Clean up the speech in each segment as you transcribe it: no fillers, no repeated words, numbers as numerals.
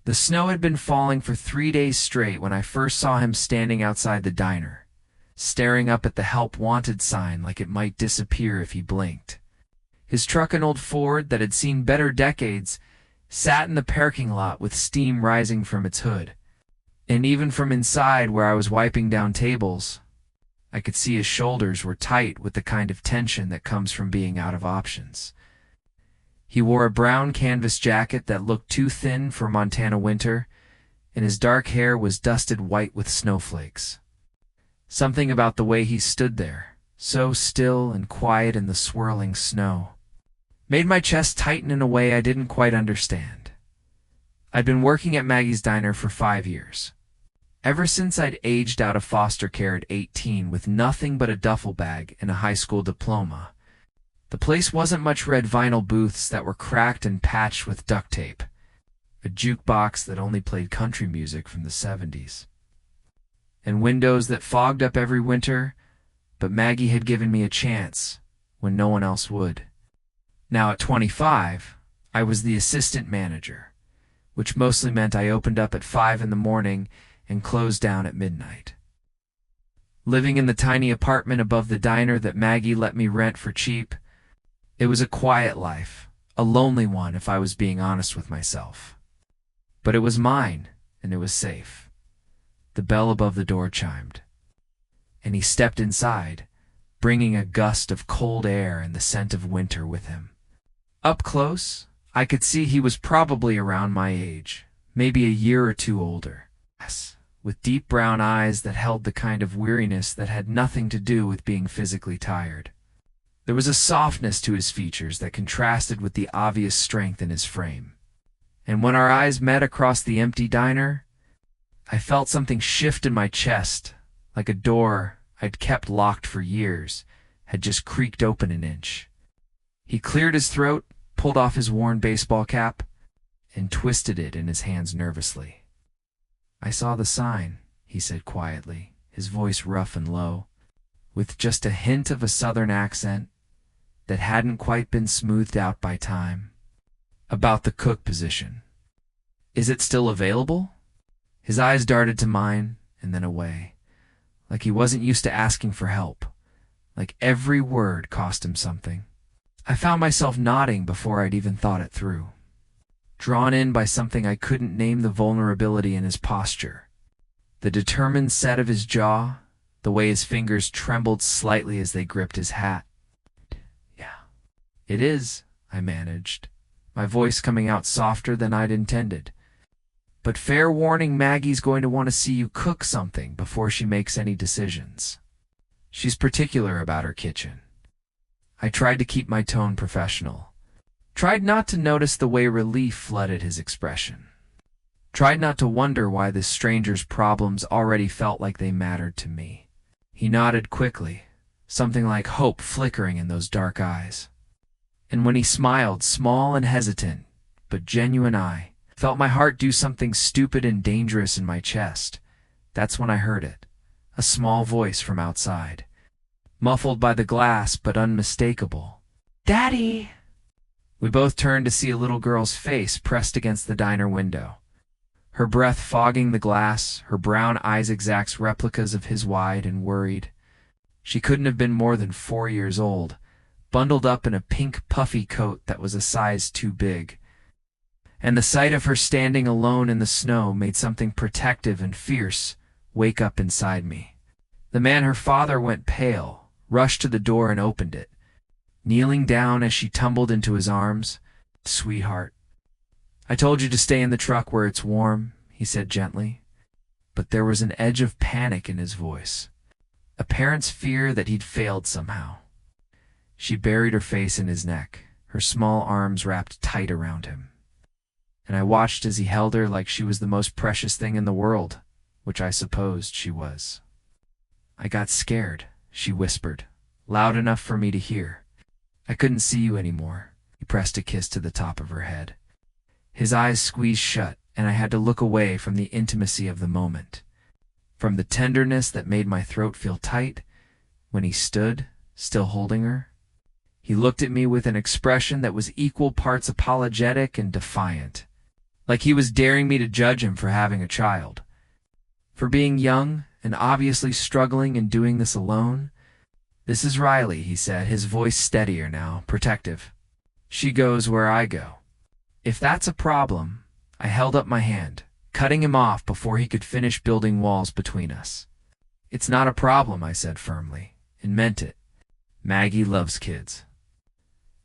The snow had been falling for 3 days straight when I first saw him standing outside the diner, staring up at the help wanted sign like it might disappear if he blinked. His truck, an old Ford that had seen better decades, sat in the parking lot with steam rising from its hood. And even from inside, where I was wiping down tables, I could see his shoulders were tight with the kind of tension that comes from being out of options. He wore a brown canvas jacket that looked too thin for Montana winter, and his dark hair was dusted white with snowflakes. Something about the way he stood there, so still and quiet in the swirling snow, made my chest tighten in a way I didn't quite understand. I'd been working at Maggie's Diner for 5 years. Ever since I'd aged out of foster care at 18 with nothing but a duffel bag and a high school diploma. The place wasn't much red vinyl booths that were cracked and patched with duct tape, a jukebox that only played country music from the 70s, and windows that fogged up every winter, but Maggie had given me a chance when no one else would. Now at 25, I was the assistant manager, which mostly meant I opened up at 5 in the morning and closed down at midnight. Living in the tiny apartment above the diner that Maggie let me rent for cheap, it was a quiet life, a lonely one if I was being honest with myself. But it was mine, and it was safe. The bell above the door chimed, and he stepped inside, bringing a gust of cold air and the scent of winter with him. Up close, I could see he was probably around my age, maybe a year or two older. Yes, with deep brown eyes that held the kind of weariness that had nothing to do with being physically tired. There was a softness to his features that contrasted with the obvious strength in his frame. And when our eyes met across the empty diner, I felt something shift in my chest, like a door I'd kept locked for years had just creaked open an inch. He cleared his throat, pulled off his worn baseball cap, and twisted it in his hands nervously. "I saw the sign," he said quietly, his voice rough and low, with just a hint of a southern accent that hadn't quite been smoothed out by time. "About the cook position. Is it still available?" His eyes darted to mine and then away, like he wasn't used to asking for help, like every word cost him something. I found myself nodding before I'd even thought it through, drawn in by something I couldn't name, the vulnerability in his posture, the determined set of his jaw, the way his fingers trembled slightly as they gripped his hat. "Yeah, it is," I managed, my voice coming out softer than I'd intended. "But fair warning, Maggie's going to want to see you cook something before she makes any decisions. She's particular about her kitchen." I tried to keep my tone professional, tried not to notice the way relief flooded his expression, tried not to wonder why this stranger's problems already felt like they mattered to me. He nodded quickly, something like hope flickering in those dark eyes. And when he smiled, small and hesitant, but genuine, I felt my heart do something stupid and dangerous in my chest. That's when I heard it, a small voice from outside, muffled by the glass but unmistakable. "Daddy!" We both turned to see a little girl's face pressed against the diner window, her breath fogging the glass, her brown eyes exact replicas of his, wide and worried. She couldn't have been more than 4 years old, bundled up in a pink puffy coat that was a size too big. And the sight of her standing alone in the snow made something protective and fierce wake up inside me. The man, her father, went pale, rushed to the door and opened it, kneeling down as she tumbled into his arms. "Sweetheart, I told you to stay in the truck where it's warm," he said gently, but there was an edge of panic in his voice, a parent's fear that he'd failed somehow. She buried her face in his neck, her small arms wrapped tight around him, and I watched as he held her like she was the most precious thing in the world, which I supposed she was. "I got scared," she whispered, loud enough for me to hear. "I couldn't see you anymore." He pressed a kiss to the top of her head. His eyes squeezed shut, and I had to look away from the intimacy of the moment, from the tenderness that made my throat feel tight when he stood, still holding her. He looked at me with an expression that was equal parts apologetic and defiant. like he was daring me to judge him for having a child, for being young and obviously struggling and doing this alone. "This is Riley," he said, his voice steadier now, protective. "She goes where I go." "If that's a problem," I held up my hand, cutting him off before he could finish building walls between us. "It's not a problem," I said firmly, and meant it. "Maggie loves kids.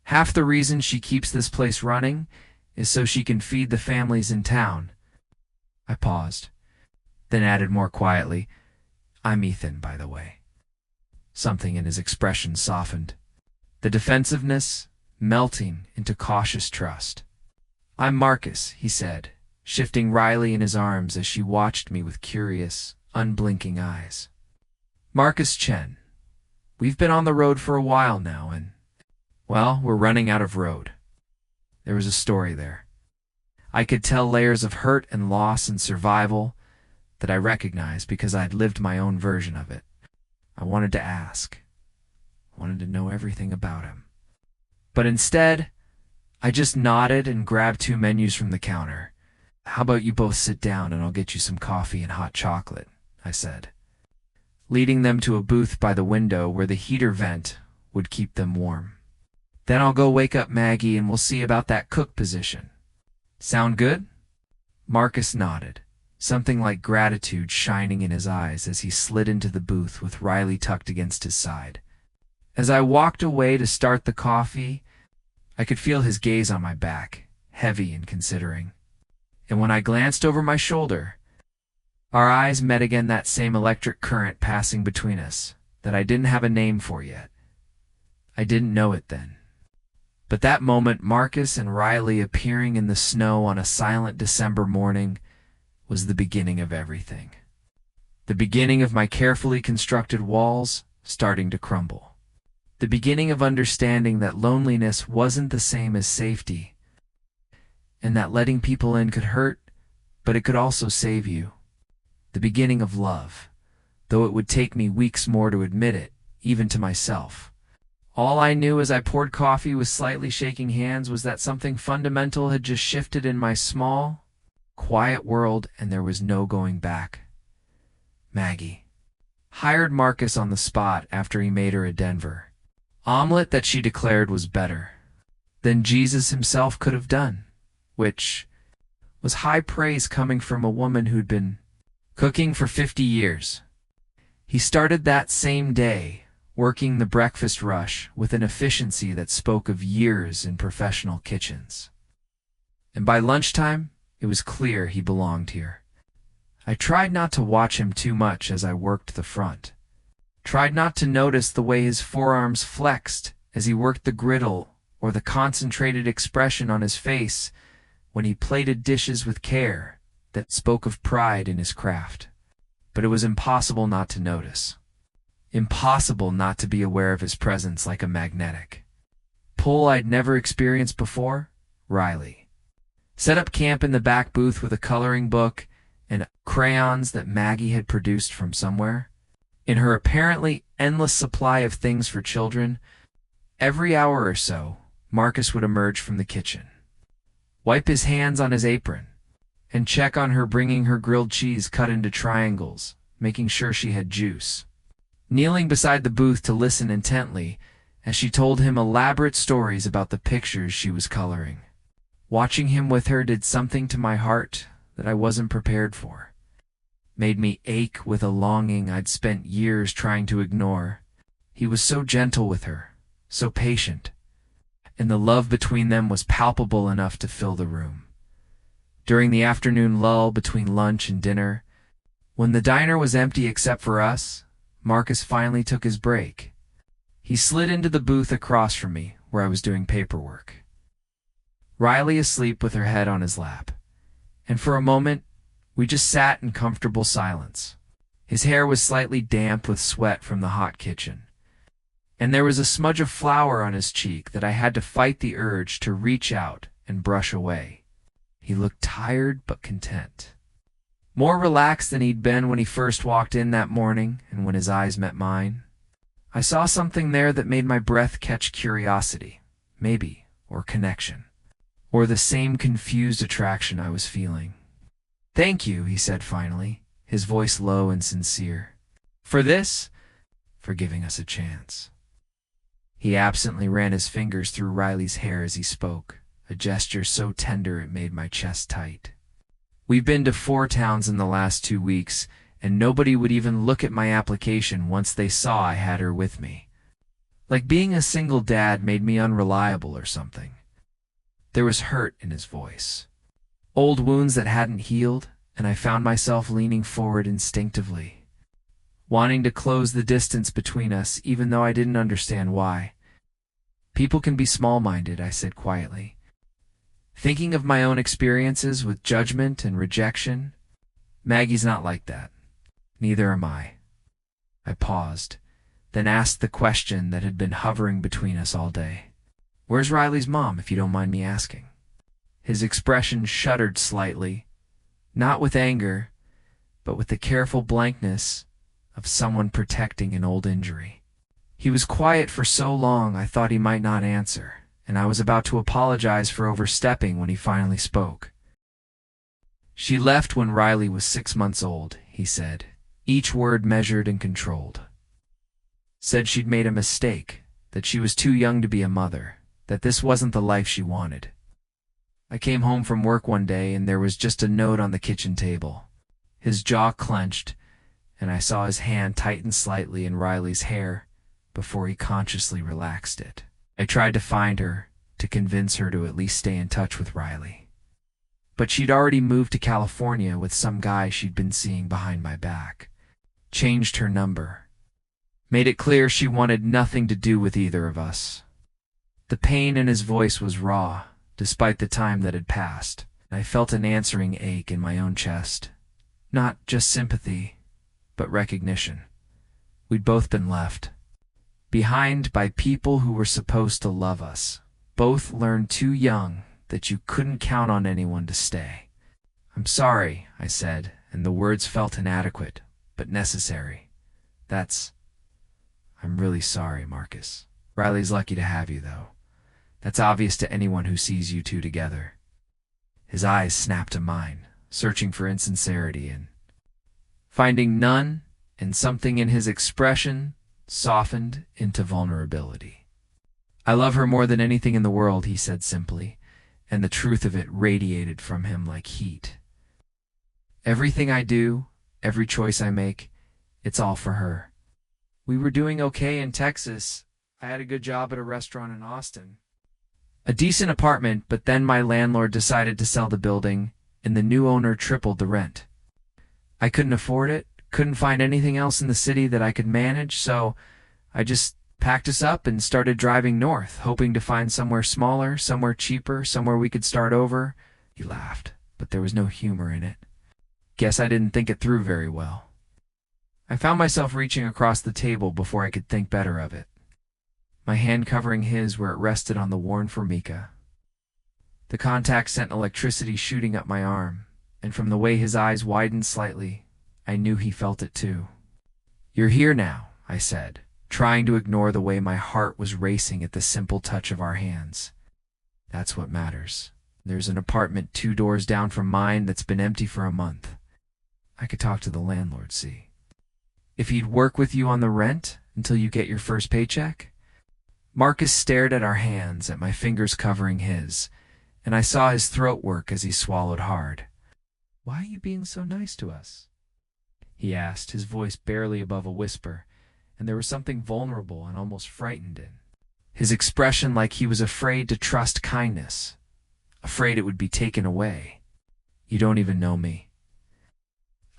Half the reason she keeps this place running is so she can feed the families in town." I paused, then added more quietly, "I'm Ethan, by the way." Something in his expression softened, the defensiveness melting into cautious trust. "I'm Marcus," he said, shifting Riley in his arms as she watched me with curious, unblinking eyes. "Marcus Chen. We've been on the road for a while now, and, well, we're running out of road." There was a story there. I could tell layers of hurt and loss and survival that I recognized because I'd lived my own version of it. I wanted to ask. I wanted to know everything about him. But instead, I just nodded and grabbed 2 menus from the counter. "How about you both sit down and I'll get you some coffee and hot chocolate," I said, leading them to a booth by the window where the heater vent would keep them warm. "Then I'll go wake up Maggie and we'll see about that cook position. Sound good?" Marcus nodded, something like gratitude shining in his eyes as he slid into the booth with Riley tucked against his side. As I walked away to start the coffee, I could feel his gaze on my back, heavy and considering. And when I glanced over my shoulder, our eyes met again, that same electric current passing between us that I didn't have a name for yet. I didn't know it then. But that moment, Marcus and Riley appearing in the snow on a silent December morning, was the beginning of everything. The beginning of my carefully constructed walls starting to crumble. The beginning of understanding that loneliness wasn't the same as safety, and that letting people in could hurt, but it could also save you. The beginning of love, though it would take me weeks more to admit it, even to myself. All I knew as I poured coffee with slightly shaking hands was that something fundamental had just shifted in my small, quiet world, and there was no going back. Maggie hired Marcus on the spot after he made her a Denver omelet that she declared was better than Jesus himself could have done, which was high praise coming from a woman who'd been cooking for 50 years. He started that same day, working the breakfast rush with an efficiency that spoke of years in professional kitchens. And by lunchtime, it was clear he belonged here. I tried not to watch him too much as I worked the front. Tried not to notice the way his forearms flexed as he worked the griddle, or the concentrated expression on his face when he plated dishes with care that spoke of pride in his craft. But it was impossible not to notice. Impossible not to be aware of his presence like a magnetic pull I'd never experienced before. Riley set up camp in the back booth with a coloring book and crayons that Maggie had produced from somewhere. In her apparently endless supply of things for children, every hour or so, Marcus would emerge from the kitchen, wipe his hands on his apron, and check on her, bringing her grilled cheese cut into triangles, making sure she had juice. Kneeling beside the booth to listen intently as she told him elaborate stories about the pictures she was coloring. Watching him with her did something to my heart that I wasn't prepared for. Made me ache with a longing I'd spent years trying to ignore. He was so gentle with her, so patient, and the love between them was palpable enough to fill the room. During the afternoon lull between lunch and dinner, when the diner was empty except for us, Marcus finally took his break. He slid into the booth across from me, where I was doing paperwork. Riley asleep with her head on his lap, and for a moment, we just sat in comfortable silence. His hair was slightly damp with sweat from the hot kitchen, and there was a smudge of flour on his cheek that I had to fight the urge to reach out and brush away. He looked tired but content. More relaxed than he'd been when he first walked in that morning and when his eyes met mine. I saw something there that made my breath catch curiosity, maybe, or connection. or the same confused attraction I was feeling. "Thank you," he said finally, his voice low and sincere. "For this? For giving us a chance." He absently ran his fingers through Riley's hair as he spoke, a gesture so tender it made my chest tight. "We've been to 4 towns in the last 2 weeks, and nobody would even look at my application once they saw I had her with me. Like being a single dad made me unreliable or something." There was hurt in his voice. Old wounds that hadn't healed, and I found myself leaning forward instinctively, wanting to close the distance between us even though I didn't understand why. "People can be small-minded," I said quietly. "Thinking of my own experiences with judgment and rejection. Maggie's not like that. Neither am I." I paused, then asked the question that had been hovering between us all day. "Where's Riley's mom, if you don't mind me asking?" His expression shuddered slightly, not with anger, but with the careful blankness of someone protecting an old injury. He was quiet for so long I thought he might not answer, and I was about to apologize for overstepping when he finally spoke. "She left when Riley was 6 months old," he said, each word measured and controlled. "Said she'd made a mistake, that she was too young to be a mother, that this wasn't the life she wanted. I came home from work one day and there was just a note on the kitchen table." His jaw clenched, and I saw his hand tighten slightly in Riley's hair before he consciously relaxed it. I tried to find her, to convince her to at least stay in touch with Riley. But she'd already moved to California with some guy she'd been seeing behind my back. Changed her number. Made it clear she wanted nothing to do with either of us. The pain in his voice was raw, despite the time that had passed. I felt an answering ache in my own chest. Not just sympathy, but recognition. We'd both been left behind by people who were supposed to love us. Both learned too young that you couldn't count on anyone to stay. "I'm sorry," I said, and the words felt inadequate, but necessary. "I'm really sorry, Marcus. Riley's lucky to have you, though. That's obvious to anyone who sees you two together." His eyes snapped to mine, searching for insincerity, and finding none, and something in his expression softened into vulnerability. "I love her more than anything in the world," he said simply, and the truth of it radiated from him like heat. "Everything I do, every choice I make, it's all for her. We were doing okay in Texas. I had a good job at a restaurant in Austin. A decent apartment, but then my landlord decided to sell the building, and the new owner tripled the rent. I couldn't afford it, couldn't find anything else in the city that I could manage, so I just packed us up and started driving north, hoping to find somewhere smaller, somewhere cheaper, somewhere we could start over." He laughed, but there was no humor in it. "Guess I didn't think it through very well." I found myself reaching across the table before I could think better of it, my hand covering his where it rested on the worn Formica. The contact sent electricity shooting up my arm, and from the way his eyes widened slightly, I knew he felt it too. "You're here now," I said, trying to ignore the way my heart was racing at the simple touch of our hands. "That's what matters. There's an apartment 2 doors down from mine that's been empty for a month. I could talk to the landlord, see if he'd work with you on the rent until you get your first paycheck." Marcus stared at our hands, at my fingers covering his, and I saw his throat work as he swallowed hard. "Why are you being so nice to us?" he asked, his voice barely above a whisper, and there was something vulnerable and almost frightened in his expression, like he was afraid to trust kindness, afraid it would be taken away. "You don't even know me."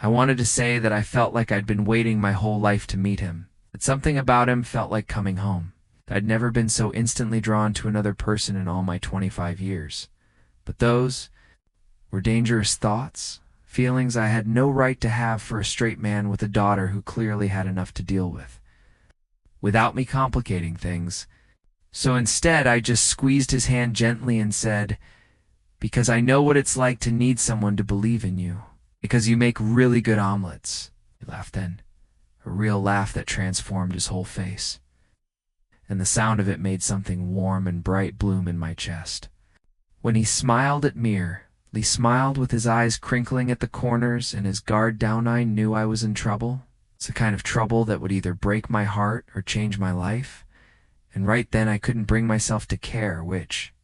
I wanted to say that I felt like I'd been waiting my whole life to meet him, that something about him felt like coming home. I'd never been so instantly drawn to another person in all my 25 years. But those were dangerous thoughts, feelings I had no right to have for a straight man with a daughter who clearly had enough to deal with, without me complicating things. So instead, I just squeezed his hand gently and said, "Because I know what it's like to need someone to believe in you. Because you make really good omelets." He laughed then, a real laugh that transformed his whole face, and the sound of it made something warm and bright bloom in my chest. When he smiled at me, he smiled with his eyes crinkling at the corners and his guard down. I knew I was in trouble. It's the kind of trouble that would either break my heart or change my life. And right then I couldn't bring myself to care which.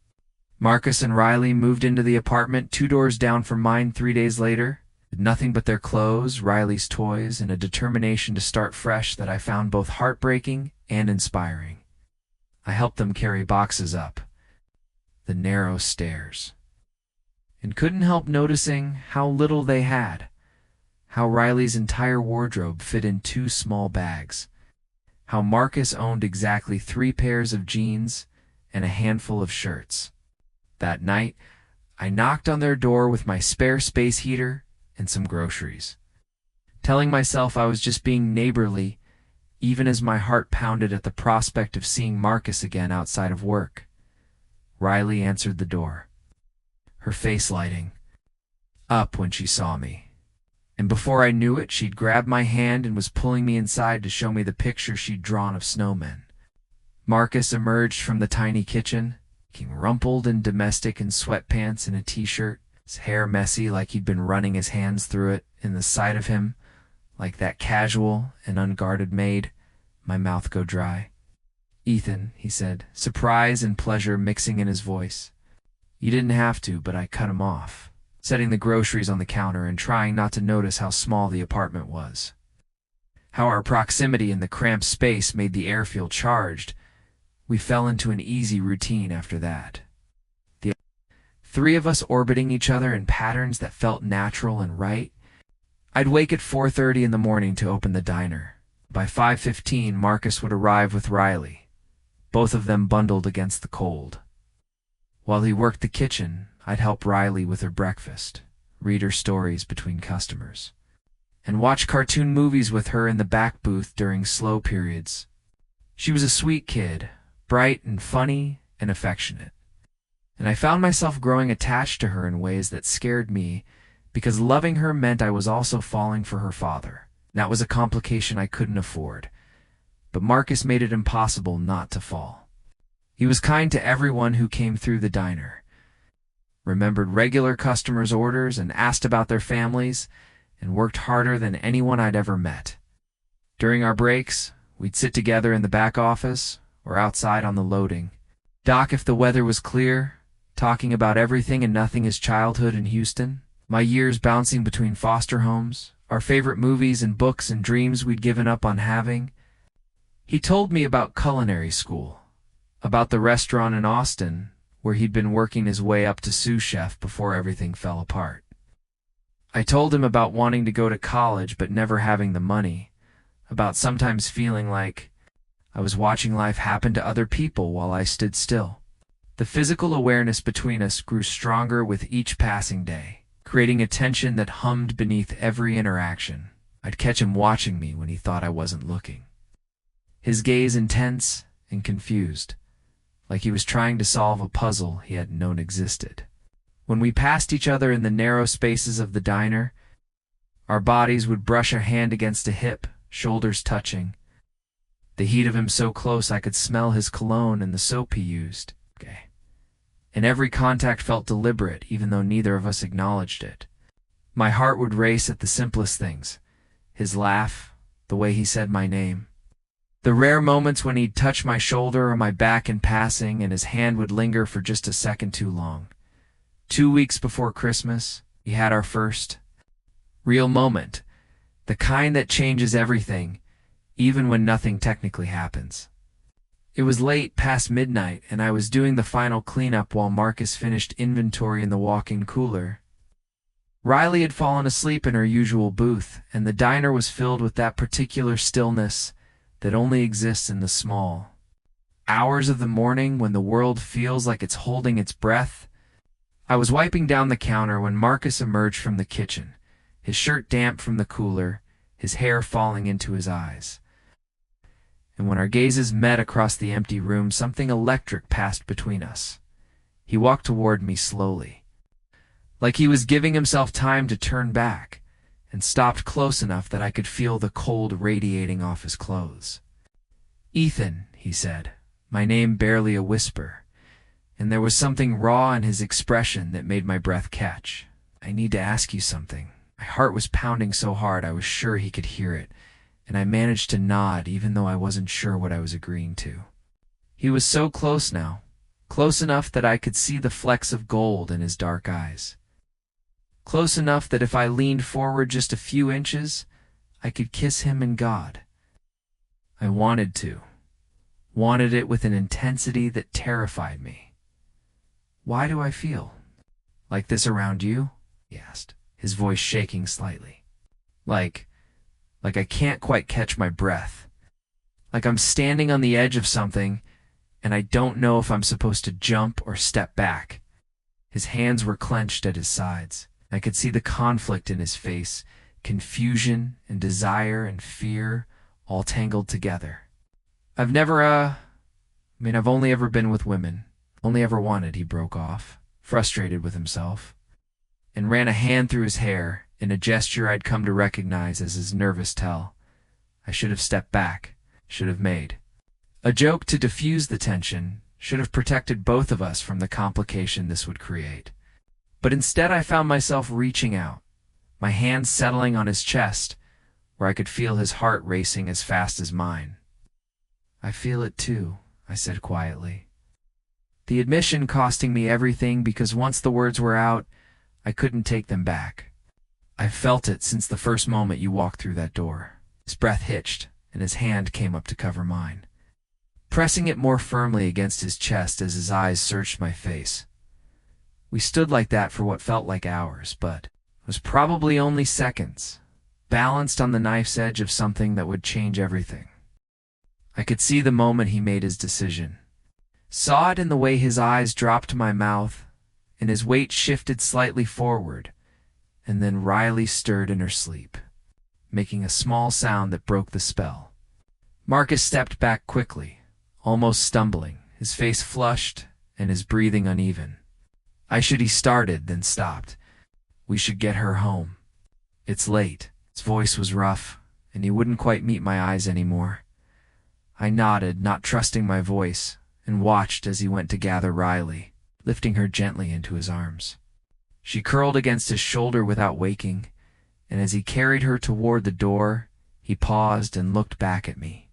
Marcus and Riley moved into the apartment 2 doors down from mine 3 days later, with nothing but their clothes, Riley's toys, and a determination to start fresh that I found both heartbreaking and inspiring. I helped them carry boxes up the narrow stairs, and couldn't help noticing how little they had, how Riley's entire wardrobe fit in 2 small bags, how Marcus owned exactly 3 pairs of jeans and a handful of shirts. That night, I knocked on their door with my spare space heater and some groceries, telling myself I was just being neighborly, even as my heart pounded at the prospect of seeing Marcus again outside of work. Riley answered the door, her face lighting up when she saw me. And before I knew it, she'd grabbed my hand and was pulling me inside to show me the picture she'd drawn of snowmen. Marcus emerged from the tiny kitchen, looking rumpled and domestic in sweatpants and a t-shirt, his hair messy like he'd been running his hands through it. In the sight of him, like that casual and unguarded maid, my mouth go dry. "Ethan," he said, surprise and pleasure mixing in his voice. "You didn't have to, but I cut him off," setting the groceries on the counter and trying not to notice how small the apartment was. How our proximity in the cramped space made the air feel charged. We fell into an easy routine after that. The 3 of us orbiting each other in patterns that felt natural and right. I'd wake at 4:30 in the morning to open the diner. By 5:15, Marcus would arrive with Riley, both of them bundled against the cold. While he worked the kitchen, I'd help Riley with her breakfast, read her stories between customers, and watch cartoon movies with her in the back booth during slow periods. She was a sweet kid, bright and funny and affectionate, and I found myself growing attached to her in ways that scared me, because loving her meant I was also falling for her father. That was a complication I couldn't afford, but Marcus made it impossible not to fall. He was kind to everyone who came through the diner, remembered regular customers' orders and asked about their families, and worked harder than anyone I'd ever met. During our breaks, we'd sit together in the back office or outside on the loading dock if the weather was clear, talking about everything and nothing: his childhood in Houston, my years bouncing between foster homes, our favorite movies and books and dreams we'd given up on having. He told me about culinary school, about the restaurant in Austin where he'd been working his way up to sous chef before everything fell apart. I told him about wanting to go to college but never having the money, about sometimes feeling like I was watching life happen to other people while I stood still. The physical awareness between us grew stronger with each passing day, creating a tension that hummed beneath every interaction. I'd catch him watching me when he thought I wasn't looking, his gaze intense and confused, like he was trying to solve a puzzle he hadn't known existed. When we passed each other in the narrow spaces of the diner, our bodies would brush a hand against a hip, shoulders touching. The heat of him so close I could smell his cologne and the soap he used. And every contact felt deliberate, even though neither of us acknowledged it. My heart would race at the simplest things: his laugh, the way he said my name, the rare moments when he'd touch my shoulder or my back in passing and his hand would linger for just a second too long. 2 weeks before Christmas, we had our first real moment, the kind that changes everything, even when nothing technically happens. It was late past midnight, and I was doing the final cleanup while Marcus finished inventory in the walk-in cooler. Riley had fallen asleep in her usual booth, and the diner was filled with that particular stillness that only exists in the small hours of the morning when the world feels like it's holding its breath. I was wiping down the counter when Marcus emerged from the kitchen, his shirt damp from the cooler, his hair falling into his eyes. And when our gazes met across the empty room, something electric passed between us. He walked toward me slowly, like he was giving himself time to turn back, and stopped close enough that I could feel the cold radiating off his clothes. "Ethan," he said, my name barely a whisper, and there was something raw in his expression that made my breath catch. "I need to ask you something." My heart was pounding so hard I was sure he could hear it, and I managed to nod even though I wasn't sure what I was agreeing to. He was so close now, close enough that I could see the flecks of gold in his dark eyes. Close enough that if I leaned forward just a few inches, I could kiss him and God. I wanted to. Wanted it with an intensity that terrified me. "Why do I feel like this around you?" he asked, his voice shaking slightly. Like I can't quite catch my breath. Like I'm standing on the edge of something, and I don't know if I'm supposed to jump or step back. His hands were clenched at his sides. I could see the conflict in his face, confusion and desire and fear all tangled together. I've only ever been with women. Only ever wanted," he broke off, frustrated with himself, and ran a hand through his hair in a gesture I'd come to recognize as his nervous tell. I should have stepped back, should have made a joke to diffuse the tension, should have protected both of us from the complication this would create. But instead I found myself reaching out, my hands settling on his chest, where I could feel his heart racing as fast as mine. "I feel it too," I said quietly. The admission costing me everything because once the words were out, I couldn't take them back. "I've felt it since the first moment you walked through that door." His breath hitched, and his hand came up to cover mine, pressing it more firmly against his chest as his eyes searched my face. We stood like that for what felt like hours, but it was probably only seconds, balanced on the knife's edge of something that would change everything. I could see the moment he made his decision. Saw it in the way his eyes dropped to my mouth, and his weight shifted slightly forward, and then Riley stirred in her sleep, making a small sound that broke the spell. Marcus stepped back quickly, almost stumbling, his face flushed and his breathing uneven. He started, then stopped. "We should get her home. It's late." His voice was rough, and he wouldn't quite meet my eyes anymore. I nodded, not trusting my voice, and watched as he went to gather Riley, lifting her gently into his arms. She curled against his shoulder without waking, and as he carried her toward the door, he paused and looked back at me.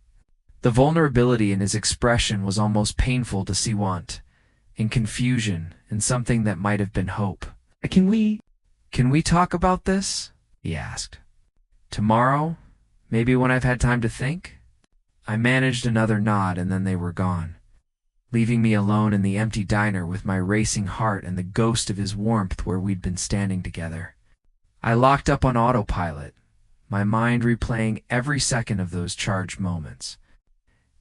The vulnerability in his expression was almost painful to see, want, in confusion, and something that might have been hope. Can we talk about this?" he asked. "Tomorrow? Maybe when I've had time to think?" I managed another nod, and then they were gone, leaving me alone in the empty diner with my racing heart and the ghost of his warmth where we'd been standing together. I locked up on autopilot, my mind replaying every second of those charged moments,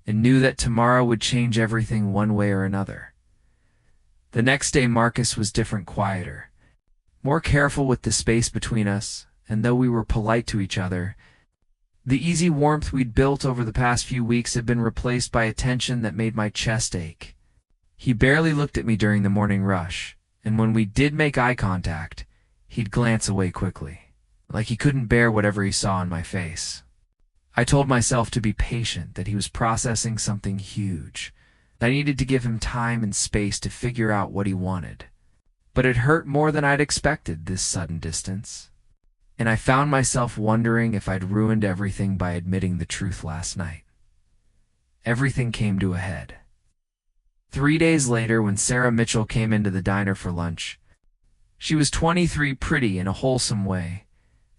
and knew that tomorrow would change everything one way or another. The next day Marcus was different, quieter, more careful with the space between us, and though we were polite to each other, the easy warmth we'd built over the past few weeks had been replaced by a tension that made my chest ache. He barely looked at me during the morning rush, and when we did make eye contact, he'd glance away quickly, like he couldn't bear whatever he saw on my face. I told myself to be patient, that he was processing something huge, that I needed to give him time and space to figure out what he wanted. But it hurt more than I'd expected, this sudden distance. And I found myself wondering if I'd ruined everything by admitting the truth last night. Everything came to a head 3 days later when Sarah Mitchell came into the diner for lunch. She was 23, pretty in a wholesome way,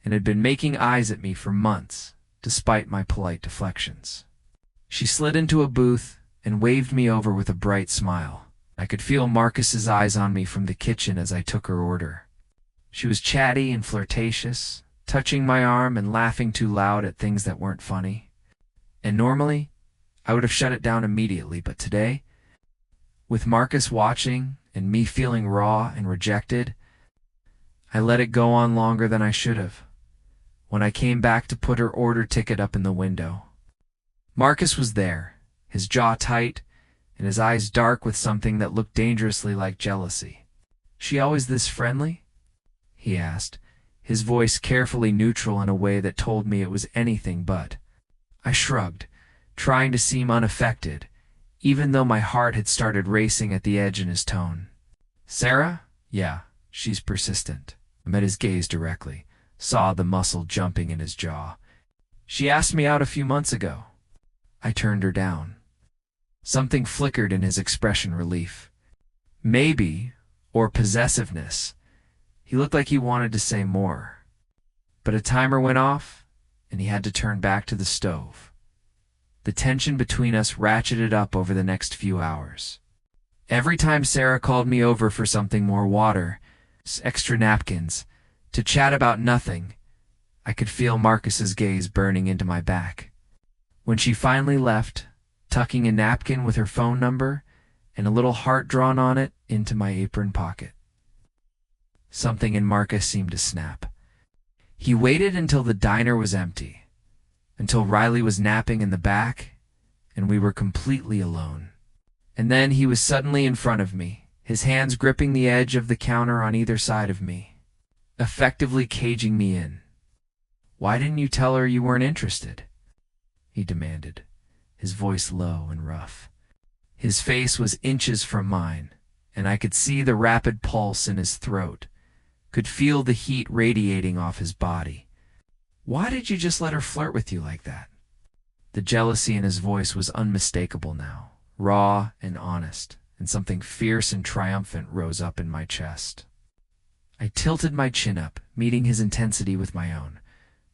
and had been making eyes at me for months, despite my polite deflections. She slid into a booth and waved me over with a bright smile. I could feel Marcus's eyes on me from the kitchen as I took her order. She was chatty and flirtatious, touching my arm and laughing too loud at things that weren't funny. And normally, I would have shut it down immediately, but today, with Marcus watching and me feeling raw and rejected, I let it go on longer than I should have. When I came back to put her order ticket up in the window, Marcus was there, his jaw tight, and his eyes dark with something that looked dangerously like jealousy. "She always this friendly?" he asked, his voice carefully neutral in a way that told me it was anything but. I shrugged, trying to seem unaffected, even though my heart had started racing at the edge in his tone. Sarah? Yeah, she's persistent. I met his gaze directly, saw the muscle jumping in his jaw. She asked me out a few months ago. I turned her down. Something flickered in his expression, relief. Maybe, or possessiveness. He looked like he wanted to say more. But a timer went off, and he had to turn back to the stove. The tension between us ratcheted up over the next few hours. Every time Sarah called me over for something, more water, extra napkins, to chat about nothing, I could feel Marcus's gaze burning into my back. When she finally left, tucking a napkin with her phone number and a little heart drawn on it into my apron pocket, something in Marcus seemed to snap. He waited until the diner was empty, until Riley was napping in the back, and we were completely alone. And then he was suddenly in front of me, his hands gripping the edge of the counter on either side of me, effectively caging me in. "Why didn't you tell her you weren't interested?" he demanded, his voice low and rough. His face was inches from mine, and I could see the rapid pulse in his throat, could feel the heat radiating off his body. "Why did you just let her flirt with you like that?" The jealousy in his voice was unmistakable now, raw and honest, and something fierce and triumphant rose up in my chest. I tilted my chin up, meeting his intensity with my own,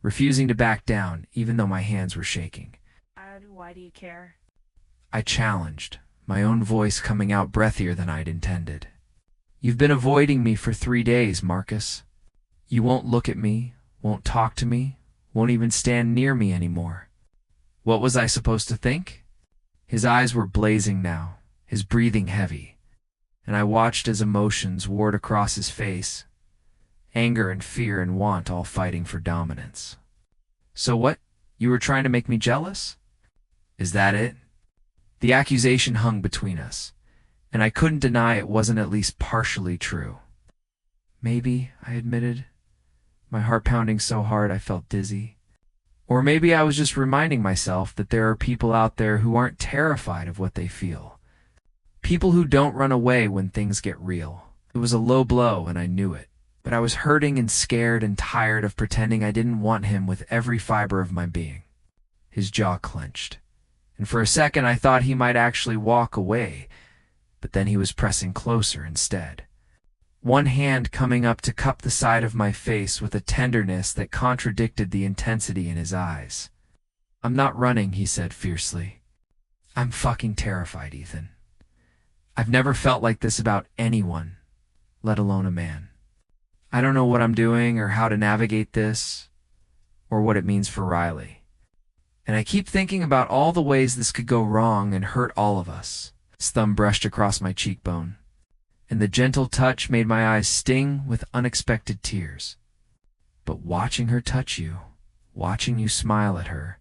refusing to back down even though my hands were shaking. Why do you care? I challenged, my own voice coming out breathier than I'd intended. "You've been avoiding me for 3 days, Marcus. You won't look at me, won't talk to me, won't even stand near me anymore. What was I supposed to think?" His eyes were blazing now, his breathing heavy, and I watched as emotions warred across his face, anger and fear and want all fighting for dominance. "So what? You were trying to make me jealous? Is that it?" The accusation hung between us, and I couldn't deny it wasn't at least partially true. "Maybe," I admitted, my heart pounding so hard I felt dizzy. Or maybe I was just reminding myself that there are people out there who aren't terrified of what they feel. People who don't run away when things get real. It was a low blow, and I knew it. But I was hurting and scared and tired of pretending I didn't want him with every fiber of my being. His jaw clenched, and for a second I thought he might actually walk away, but then he was pressing closer instead. One hand coming up to cup the side of my face with a tenderness that contradicted the intensity in his eyes. "I'm not running," he said fiercely. "I'm fucking terrified, Ethan. I've never felt like this about anyone, let alone a man. I don't know what I'm doing or how to navigate this, or what it means for Riley. And I keep thinking about all the ways this could go wrong and hurt all of us." His thumb brushed across my cheekbone, and the gentle touch made my eyes sting with unexpected tears. "But watching her touch you, watching you smile at her,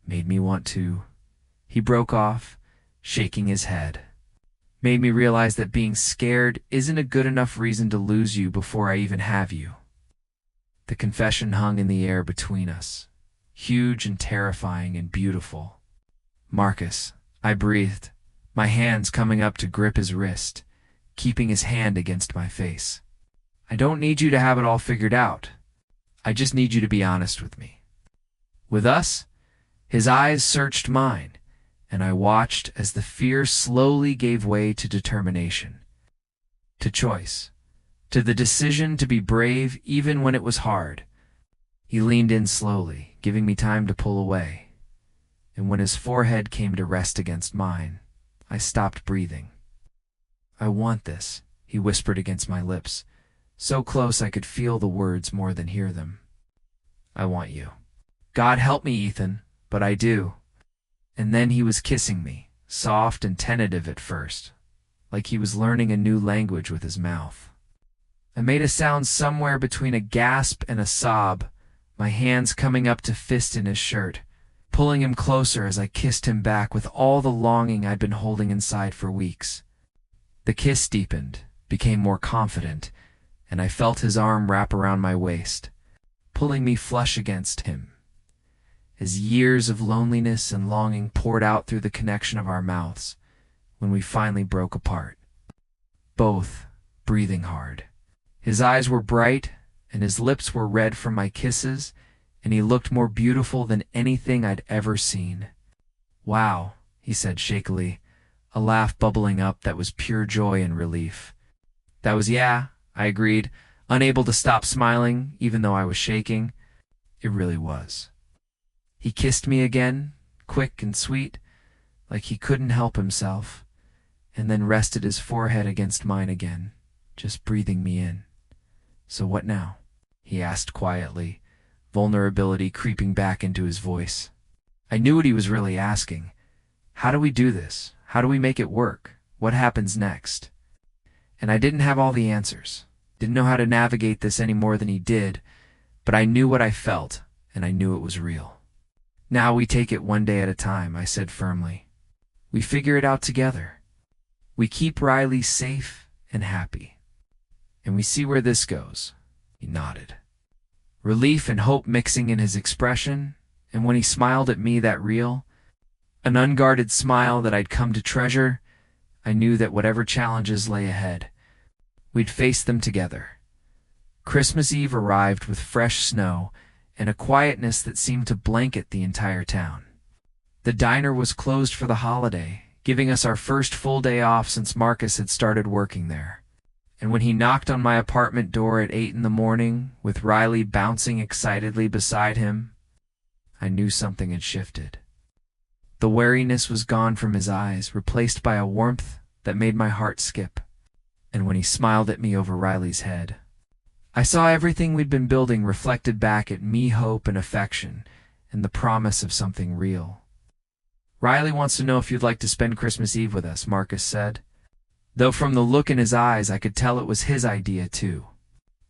made me want to—" He broke off, shaking his head. "Made me realize that being scared isn't a good enough reason to lose you before I even have you." The confession hung in the air between us, huge and terrifying and beautiful. "Marcus," I breathed, my hands coming up to grip his wrist, keeping his hand against my face. "I don't need you to have it all figured out. I just need you to be honest with me." With us, his eyes searched mine, and I watched as the fear slowly gave way to determination, to choice, to the decision to be brave even when it was hard. He leaned in slowly, giving me time to pull away, and when his forehead came to rest against mine, I stopped breathing. "I want this," he whispered against my lips, so close I could feel the words more than hear them. "I want you. God help me, Ethan, but I do." And then he was kissing me, soft and tentative at first, like he was learning a new language with his mouth. I made a sound somewhere between a gasp and a sob, my hands coming up to fist in his shirt, pulling him closer as I kissed him back with all the longing I'd been holding inside for weeks. The kiss deepened, became more confident, and I felt his arm wrap around my waist, pulling me flush against him. As years of loneliness and longing poured out through the connection of our mouths, when we finally broke apart, both breathing hard. His eyes were bright, and his lips were red from my kisses, and he looked more beautiful than anything I'd ever seen. "Wow," he said shakily, a laugh bubbling up that was pure joy and relief. "Yeah," I agreed, unable to stop smiling, even though I was shaking. It really was. He kissed me again, quick and sweet, like he couldn't help himself, and then rested his forehead against mine again, just breathing me in. "So what now?" he asked quietly, vulnerability creeping back into his voice. I knew what he was really asking. How do we do this? How do we make it work? What happens next? And I didn't have all the answers. Didn't know how to navigate this any more than he did, but I knew what I felt, and I knew it was real. "Now we take it one day at a time," I said firmly. "We figure it out together. We keep Riley safe and happy. And we see where this goes." He nodded, relief and hope mixing in his expression, and when he smiled at me, that real, an unguarded smile that I'd come to treasure, I knew that whatever challenges lay ahead, we'd face them together. Christmas Eve arrived with fresh snow and a quietness that seemed to blanket the entire town. The diner was closed for the holiday, giving us our first full day off since Marcus had started working there. And when he knocked on my apartment door at 8 in the morning, with Riley bouncing excitedly beside him, I knew something had shifted. The wariness was gone from his eyes, replaced by a warmth that made my heart skip. And when he smiled at me over Riley's head, I saw everything we'd been building reflected back at me, hope and affection, and the promise of something real. "Riley wants to know if you'd like to spend Christmas Eve with us," Marcus said. Though from the look in his eyes, I could tell it was his idea too.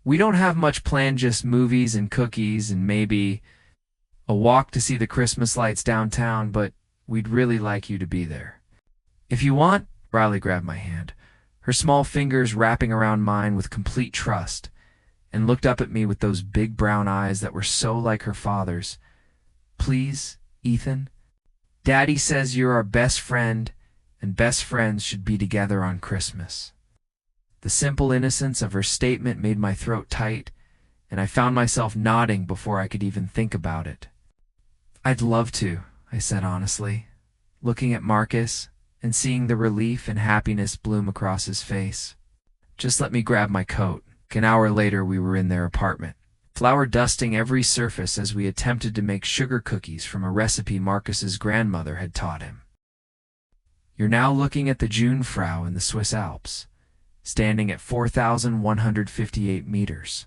"We don't have much planned, just movies and cookies and maybe a walk to see the Christmas lights downtown, but we'd really like you to be there." "If you want," Riley grabbed my hand, her small fingers wrapping around mine with complete trust, and looked up at me with those big brown eyes that were so like her father's. "Please, Ethan, Daddy says you're our best friend, and best friends should be together on Christmas." The simple innocence of her statement made my throat tight, and I found myself nodding before I could even think about it. "I'd love to," I said honestly, looking at Marcus and seeing the relief and happiness bloom across his face. "Just let me grab my coat." An hour later, we were in their apartment, flour dusting every surface as we attempted to make sugar cookies from a recipe Marcus's grandmother had taught him. You're now looking at the Jungfrau in the Swiss Alps, standing at 4,158 meters.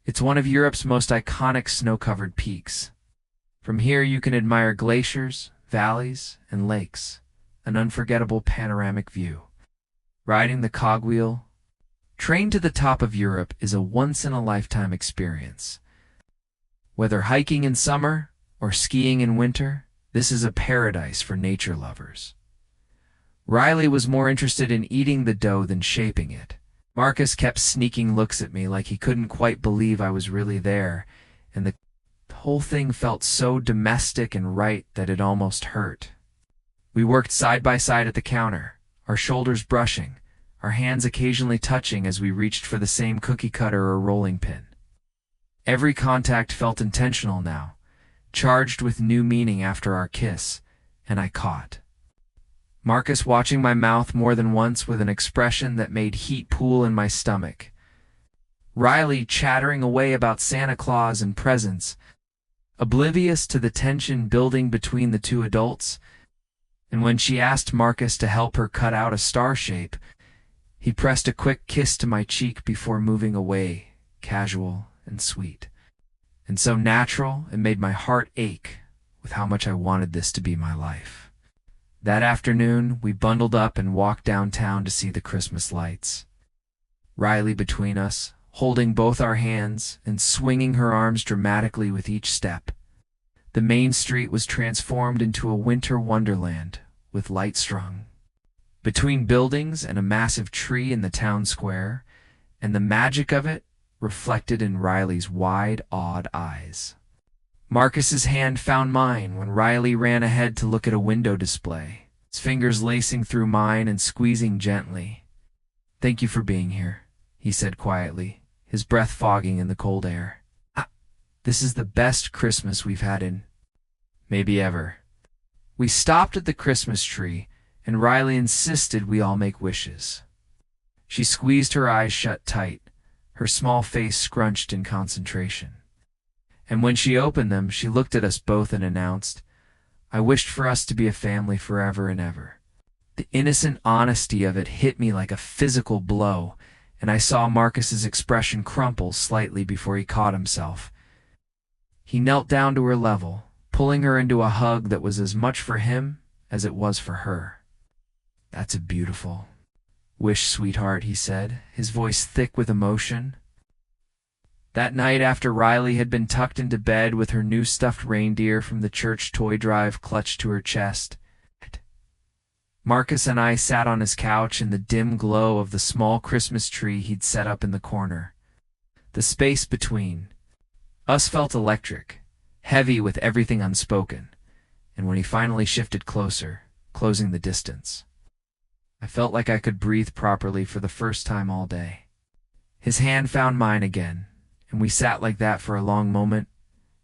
It's one of Europe's most iconic snow-covered peaks. From here you can admire glaciers, valleys, and lakes, an unforgettable panoramic view. Riding the cogwheel, train to the top of Europe is a once-in-a-lifetime experience. Whether hiking in summer or skiing in winter, this is a paradise for nature lovers. Riley was more interested in eating the dough than shaping it. Marcus kept sneaking looks at me like he couldn't quite believe I was really there, and the whole thing felt so domestic and right that it almost hurt. We worked side by side at the counter, our shoulders brushing, our hands occasionally touching as we reached for the same cookie cutter or rolling pin. Every contact felt intentional now, charged with new meaning after our kiss, and I caught Marcus watching my mouth more than once with an expression that made heat pool in my stomach. Riley chattering away about Santa Claus and presents, oblivious to the tension building between the two adults, and when she asked Marcus to help her cut out a star shape, he pressed a quick kiss to my cheek before moving away, casual and sweet, and so natural it made my heart ache with how much I wanted this to be my life. That afternoon, we bundled up and walked downtown to see the Christmas lights. Riley between us, holding both our hands and swinging her arms dramatically with each step. The main street was transformed into a winter wonderland, with lights strung between buildings and a massive tree in the town square, and the magic of it reflected in Riley's wide, awed eyes. Marcus's hand found mine when Riley ran ahead to look at a window display, his fingers lacing through mine and squeezing gently. "Thank you for being here," he said quietly, his breath fogging in the cold air. This is the best Christmas we've had in maybe ever." We stopped at the Christmas tree, and Riley insisted we all make wishes. She squeezed her eyes shut tight, her small face scrunched in concentration. And when she opened them, she looked at us both and announced, "I wished for us to be a family forever and ever." The innocent honesty of it hit me like a physical blow, and I saw Marcus's expression crumple slightly before he caught himself. He knelt down to her level, pulling her into a hug that was as much for him as it was for her. "That's a beautiful wish, sweetheart," he said, his voice thick with emotion. That night, after Riley had been tucked into bed with her new stuffed reindeer from the church toy drive clutched to her chest, Marcus and I sat on his couch in the dim glow of the small Christmas tree he'd set up in the corner. The space between us felt electric, heavy with everything unspoken, and when he finally shifted closer, closing the distance, I felt like I could breathe properly for the first time all day. His hand found mine again, and we sat like that for a long moment,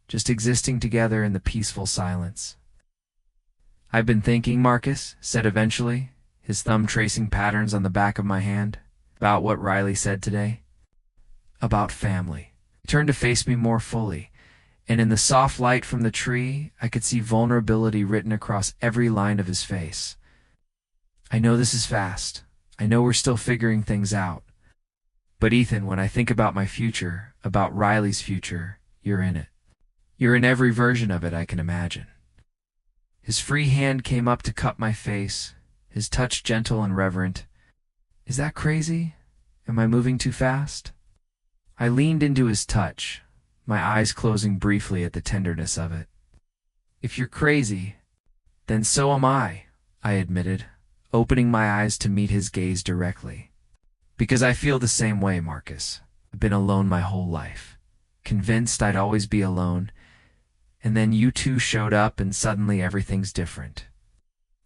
just existing together in the peaceful silence. "I've been thinking," Marcus said eventually, his thumb tracing patterns on the back of my hand, "about what Riley said today. About family." He turned to face me more fully, and in the soft light from the tree, I could see vulnerability written across every line of his face. "I know this is fast. I know we're still figuring things out. But Ethan, when I think about my future, about Riley's future, you're in it. You're in every version of it I can imagine." His free hand came up to cup my face, his touch gentle and reverent. "Is that crazy? Am I moving too fast?" I leaned into his touch, my eyes closing briefly at the tenderness of it. "If you're crazy, then so am I," I admitted, opening my eyes to meet his gaze directly. "Because I feel the same way, Marcus. I've been alone my whole life, convinced I'd always be alone, and then you two showed up and suddenly everything's different.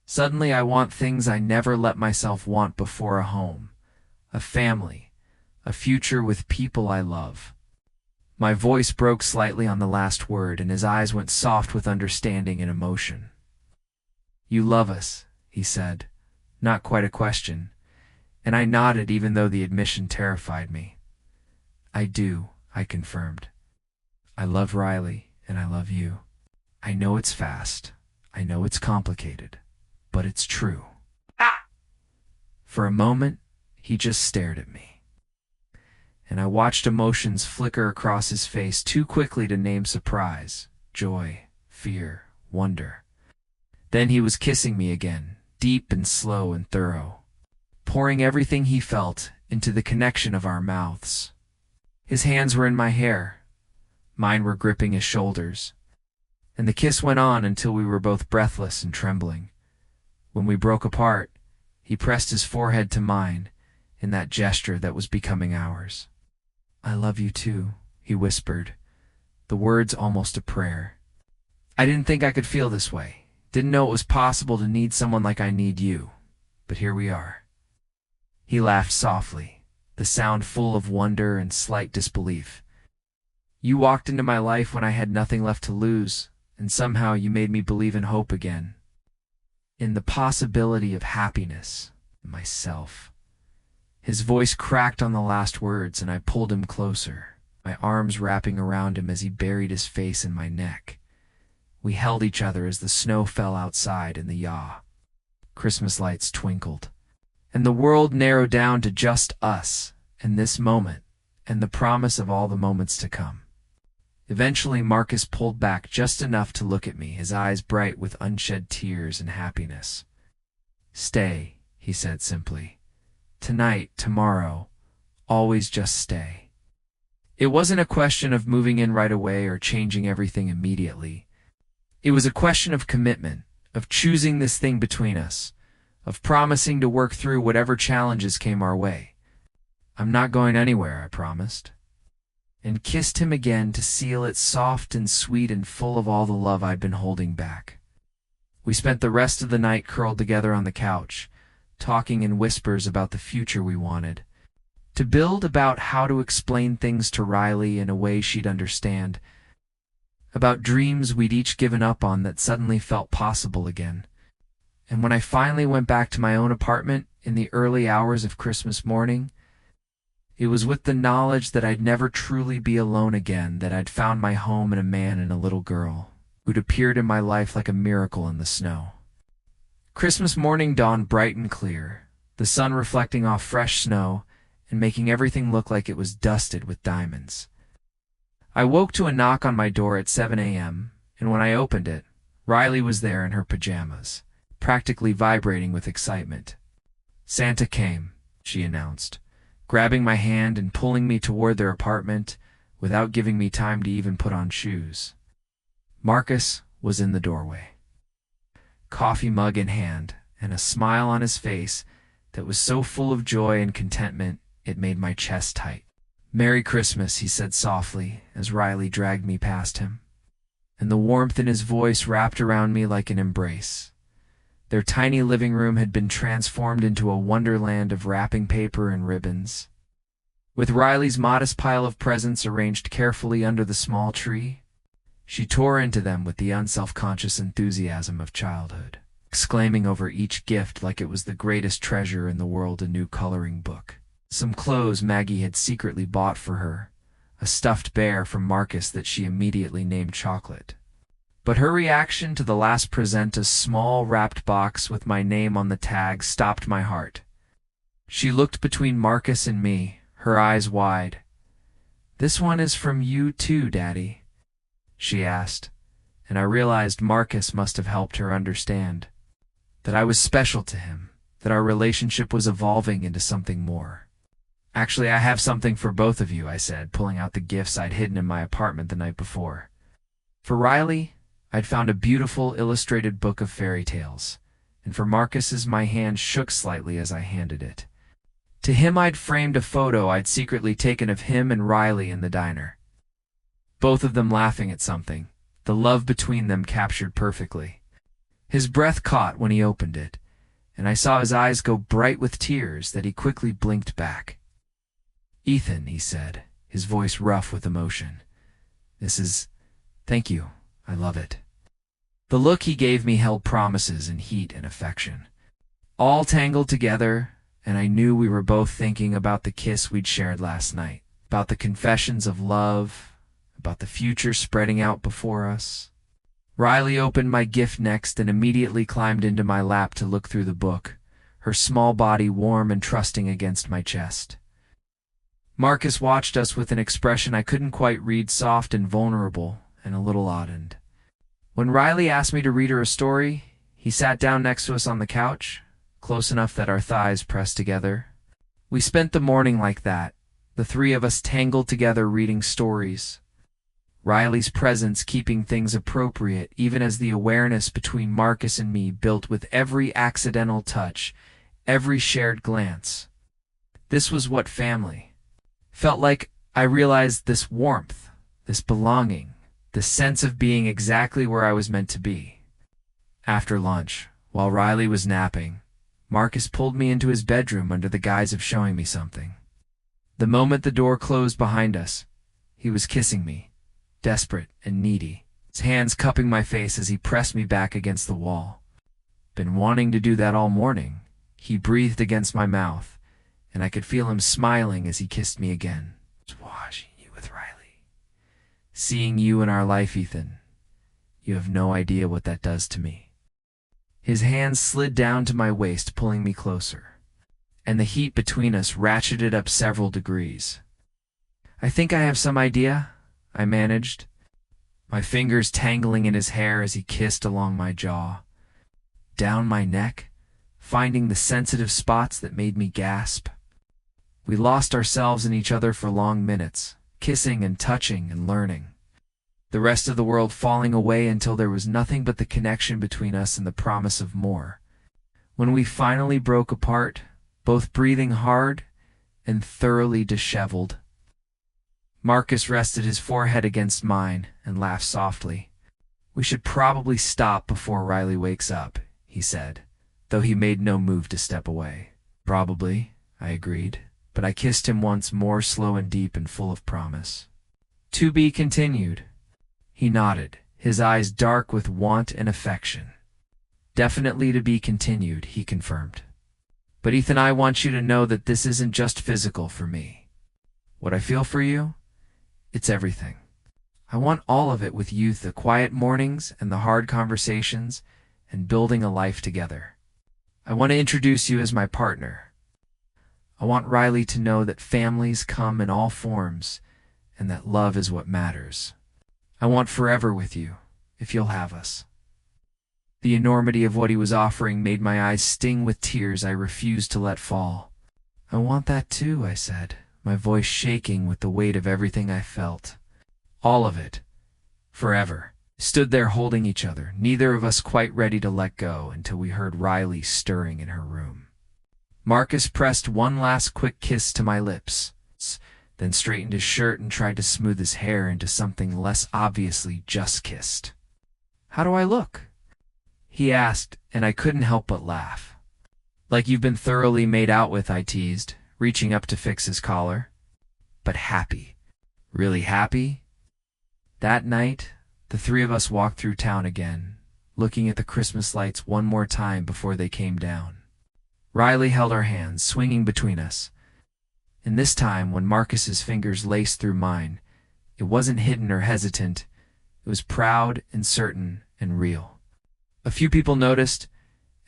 Suddenly I want things I never let myself want before: a home, a family, a future with people I love." My voice broke slightly on the last word, and his eyes went soft with understanding and emotion. "You love us," he said, not quite a question, and I nodded even though the admission terrified me. "I do," I confirmed. "I love Riley, and I love you. I know it's fast. I know it's complicated, but it's true." For a moment, he just stared at me, and I watched emotions flicker across his face too quickly to name surprise, joy, fear, wonder. Then he was kissing me again, deep and slow and thorough, pouring everything he felt into the connection of our mouths. His hands were in my hair, mine were gripping his shoulders, and the kiss went on until we were both breathless and trembling. When we broke apart, he pressed his forehead to mine in that gesture that was becoming ours. "I love you too," he whispered, the words almost a prayer. "I didn't think I could feel this way, didn't know it was possible to need someone like I need you, but here we are." He laughed softly, the sound full of wonder and slight disbelief. "You walked into my life when I had nothing left to lose, and somehow you made me believe in hope again, in the possibility of happiness, myself." His voice cracked on the last words, and I pulled him closer, my arms wrapping around him as he buried his face in my neck. We held each other as the snow fell outside in the yaw. Christmas lights twinkled, and the world narrowed down to just us and this moment and the promise of all the moments to come. Eventually, Marcus pulled back just enough to look at me, his eyes bright with unshed tears and happiness. "Stay," he said simply. "Tonight, tomorrow, always just stay." It wasn't a question of moving in right away or changing everything immediately. It was a question of commitment, of choosing this thing between us, of promising to work through whatever challenges came our way. "I'm not going anywhere," I promised, and kissed him again to seal it soft and sweet and full of all the love I'd been holding back. We spent the rest of the night curled together on the couch, talking in whispers about the future we wanted to build, about how to explain things to Riley in a way she'd understand, about dreams we'd each given up on that suddenly felt possible again. And when I finally went back to my own apartment in the early hours of Christmas morning, it was with the knowledge that I'd never truly be alone again, that I'd found my home in a man and a little girl who'd appeared in my life like a miracle in the snow. Christmas morning dawned bright and clear, the sun reflecting off fresh snow and making everything look like it was dusted with diamonds. I woke to a knock on my door at 7 a.m., and when I opened it, Riley was there in her pajamas, practically vibrating with excitement. "Santa came," she announced, grabbing my hand and pulling me toward their apartment without giving me time to even put on shoes. Marcus was in the doorway, coffee mug in hand, and a smile on his face that was so full of joy and contentment it made my chest tight. "Merry Christmas," he said softly as Riley dragged me past him, and the warmth in his voice wrapped around me like an embrace. Their tiny living room had been transformed into a wonderland of wrapping paper and ribbons. With Riley's modest pile of presents arranged carefully under the small tree, she tore into them with the unself-conscious enthusiasm of childhood, exclaiming over each gift like it was the greatest treasure in the world, a new coloring book, some clothes Maggie had secretly bought for her, a stuffed bear from Marcus that she immediately named Chocolate. But her reaction to the last present, a small wrapped box with my name on the tag, stopped my heart. She looked between Marcus and me, her eyes wide. "This one is from you too, Daddy?" she asked, and I realized Marcus must have helped her understand that I was special to him, that our relationship was evolving into something more. "Actually, I have something for both of you," I said, pulling out the gifts I'd hidden in my apartment the night before. For Riley, I'd found a beautiful illustrated book of fairy tales, and for Marcus's, my hand shook slightly as I handed it. To him, I'd framed a photo I'd secretly taken of him and Riley in the diner, both of them laughing at something, the love between them captured perfectly. His breath caught when he opened it, and I saw his eyes go bright with tears that he quickly blinked back. "Ethan," he said, his voice rough with emotion, Thank you. I love it." The look he gave me held promises and heat and affection, all tangled together, and I knew we were both thinking about the kiss we'd shared last night, about the confessions of love, about the future spreading out before us. Riley opened my gift next and immediately climbed into my lap to look through the book, her small body warm and trusting against my chest. Marcus watched us with an expression I couldn't quite read, soft and vulnerable and a little odd. When Riley asked me to read her a story, he sat down next to us on the couch, close enough that our thighs pressed together. We spent the morning like that, the three of us tangled together reading stories, Riley's presence keeping things appropriate even as the awareness between Marcus and me built with every accidental touch, every shared glance. This was what family felt like. I realized this warmth, this belonging, the sense of being exactly where I was meant to be. After lunch, while Riley was napping, Marcus pulled me into his bedroom under the guise of showing me something. The moment the door closed behind us, he was kissing me, desperate and needy, his hands cupping my face as he pressed me back against the wall. "Been wanting to do that all morning," he breathed against my mouth, and I could feel him smiling as he kissed me again. "Watching you with Riley. Seeing you in our life, Ethan. You have no idea what that does to me." His hands slid down to my waist, pulling me closer, and the heat between us ratcheted up several degrees. "I think I have some idea," I managed, my fingers tangling in his hair as he kissed along my jaw, down my neck, finding the sensitive spots that made me gasp. We lost ourselves in each other for long minutes, kissing and touching and learning, the rest of the world falling away until there was nothing but the connection between us and the promise of more. When we finally broke apart, both breathing hard and thoroughly disheveled, Marcus rested his forehead against mine and laughed softly. "We should probably stop before Riley wakes up," he said, though he made no move to step away. "Probably," I agreed, but I kissed him once more, slow and deep and full of promise. "To be continued." He nodded, his eyes dark with want and affection. "Definitely to be continued," he confirmed. "But Ethan, I want you to know that this isn't just physical for me. What I feel for you, it's everything. I want all of it with you, the quiet mornings and the hard conversations and building a life together. I want to introduce you as my partner. I want Riley to know that families come in all forms and that love is what matters. I want forever with you, if you'll have us." The enormity of what he was offering made my eyes sting with tears I refused to let fall. "I want that too," I said, my voice shaking with the weight of everything I felt. All of it. Forever. Stood there holding each other, neither of us quite ready to let go until we heard Riley stirring in her room. Marcus pressed one last quick kiss to my lips, then straightened his shirt and tried to smooth his hair into something less obviously just kissed. "How do I look?" he asked, and I couldn't help but laugh. "Like you've been thoroughly made out with," I teased, reaching up to fix his collar. "But happy. Really happy?" That night, the three of us walked through town again, looking at the Christmas lights one more time before they came down. Riley held our hands, swinging between us. And this time, when Marcus's fingers laced through mine, it wasn't hidden or hesitant. It was proud and certain and real. A few people noticed,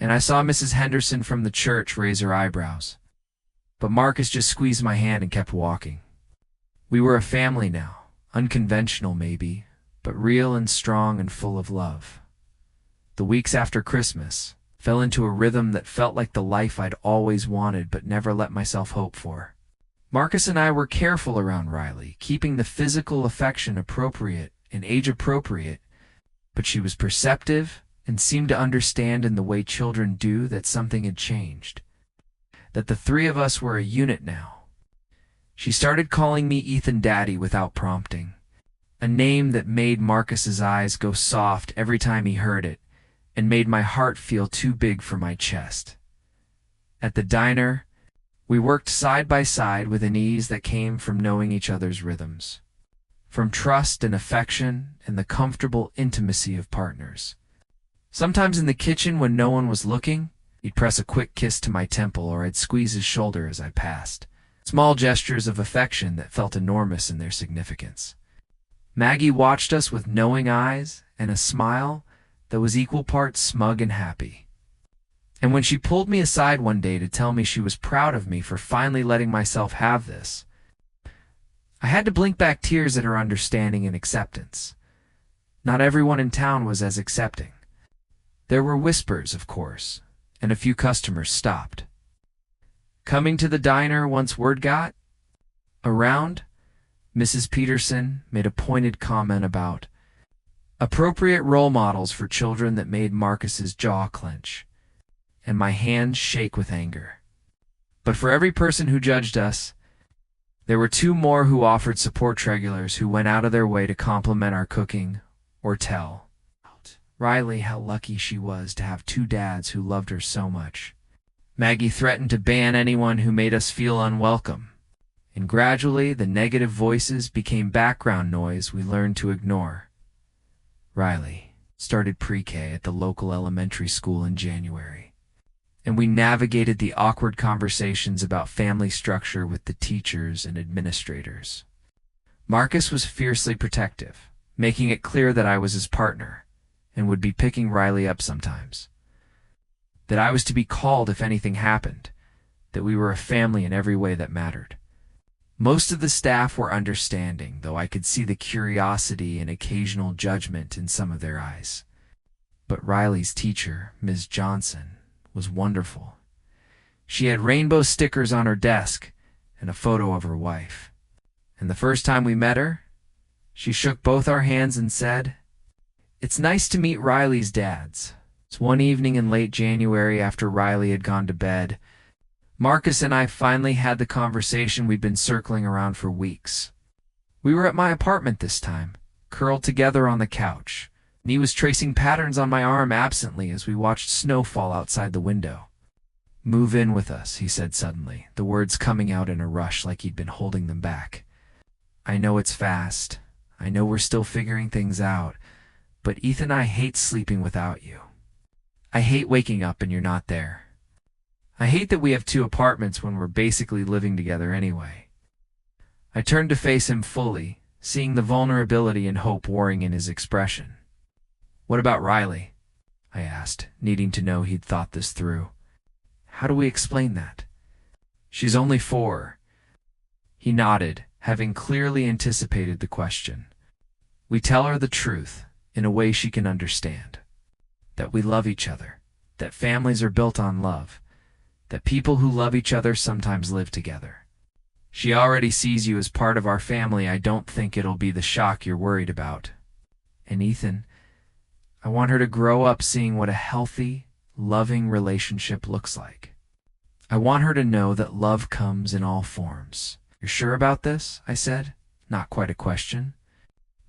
and I saw Mrs. Henderson from the church raise her eyebrows. But Marcus just squeezed my hand and kept walking. We were a family now, unconventional maybe, but real and strong and full of love. The weeks after Christmas fell into a rhythm that felt like the life I'd always wanted but never let myself hope for. Marcus and I were careful around Riley, keeping the physical affection appropriate and age-appropriate, but she was perceptive and seemed to understand in the way children do that something had changed, that the three of us were a unit now. She started calling me Ethan Daddy without prompting, a name that made Marcus's eyes go soft every time he heard it and made my heart feel too big for my chest. At the diner, we worked side by side with an ease that came from knowing each other's rhythms, from trust and affection and the comfortable intimacy of partners. Sometimes in the kitchen when no one was looking, he'd press a quick kiss to my temple or I'd squeeze his shoulder as I passed. Small gestures of affection that felt enormous in their significance. Maggie watched us with knowing eyes and a smile that was equal parts smug and happy. And when she pulled me aside one day to tell me she was proud of me for finally letting myself have this, I had to blink back tears at her understanding and acceptance. Not everyone in town was as accepting. There were whispers, of course, and a few customers stopped. Coming to the diner once word got around, Mrs. Peterson made a pointed comment about appropriate role models for children that made Marcus's jaw clench, and my hands shake with anger. But for every person who judged us, there were two more who offered support, regulars who went out of their way to compliment our cooking or tell Riley how lucky she was to have two dads who loved her so much. Maggie threatened to ban anyone who made us feel unwelcome, and gradually the negative voices became background noise we learned to ignore. Riley started pre-K at the local elementary school in January, and we navigated the awkward conversations about family structure with the teachers and administrators. Marcus was fiercely protective, making it clear that I was his partner and would be picking Riley up sometimes, that I was to be called if anything happened, that we were a family in every way that mattered. Most of the staff were understanding, though I could see the curiosity and occasional judgment in some of their eyes. But Riley's teacher, Ms. Johnson, was wonderful. She had rainbow stickers on her desk and a photo of her wife. And the first time we met her, she shook both our hands and said, "It's nice to meet Riley's dads." It's one evening in late January after Riley had gone to bed, Marcus and I finally had the conversation we'd been circling around for weeks. We were at my apartment this time, curled together on the couch, and he was tracing patterns on my arm absently as we watched snow fall outside the window. "Move in with us," he said suddenly, the words coming out in a rush like he'd been holding them back. "I know it's fast. I know we're still figuring things out, but Ethan, I hate sleeping without you. I hate waking up and you're not there. I hate that we have two apartments when we're basically living together anyway." I turned to face him fully, seeing the vulnerability and hope warring in his expression. "What about Riley?" I asked, needing to know he'd thought this through. "How do we explain that?" "She's only 4. He nodded, having clearly anticipated the question. "We tell her the truth, in a way she can understand. That we love each other, that families are built on love, that people who love each other sometimes live together. She already sees you as part of our family. I don't think it'll be the shock you're worried about. And Ethan, I want her to grow up seeing what a healthy, loving relationship looks like. I want her to know that love comes in all forms." "You're sure about this?" I said, not quite a question.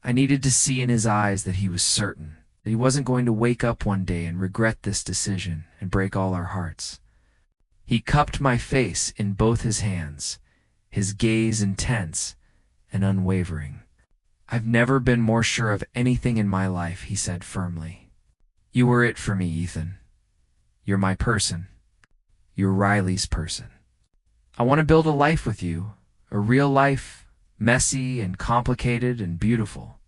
I needed to see in his eyes that he was certain, that he wasn't going to wake up one day and regret this decision and break all our hearts. He cupped my face in both his hands, his gaze intense and unwavering. "I've never been more sure of anything in my life," he said firmly. "You were it for me, Ethan. You're my person. You're Riley's person. I want to build a life with you, a real life, messy and complicated and beautiful.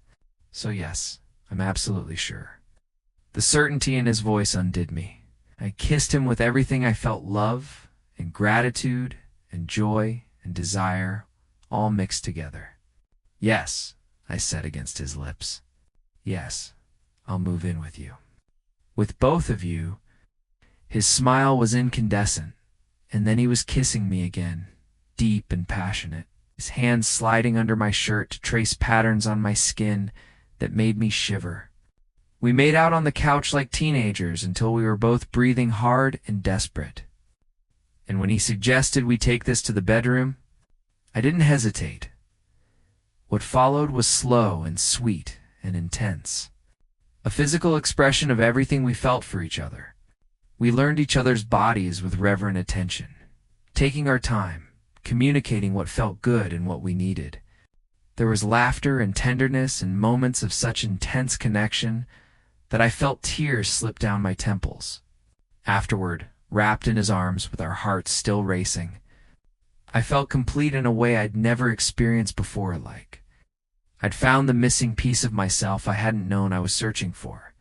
So yes, I'm absolutely sure." The certainty in his voice undid me. I kissed him with everything I felt: love and gratitude and joy and desire, all mixed together. "Yes," I said against his lips. "Yes, I'll move in with you. With both of you." His smile was incandescent, and then he was kissing me again, deep and passionate, his hands sliding under my shirt to trace patterns on my skin that made me shiver. We made out on the couch like teenagers until we were both breathing hard and desperate. And when he suggested we take this to the bedroom, I didn't hesitate. What followed was slow and sweet and intense, a physical expression of everything we felt for each other. We learned each other's bodies with reverent attention, taking our time, communicating what felt good and what we needed. There was laughter and tenderness and moments of such intense connection that I felt tears slip down my temples. Afterward, wrapped in his arms with our hearts still racing, I felt complete in a way I'd never experienced before. Like I'd found the missing piece of myself I hadn't known I was searching for.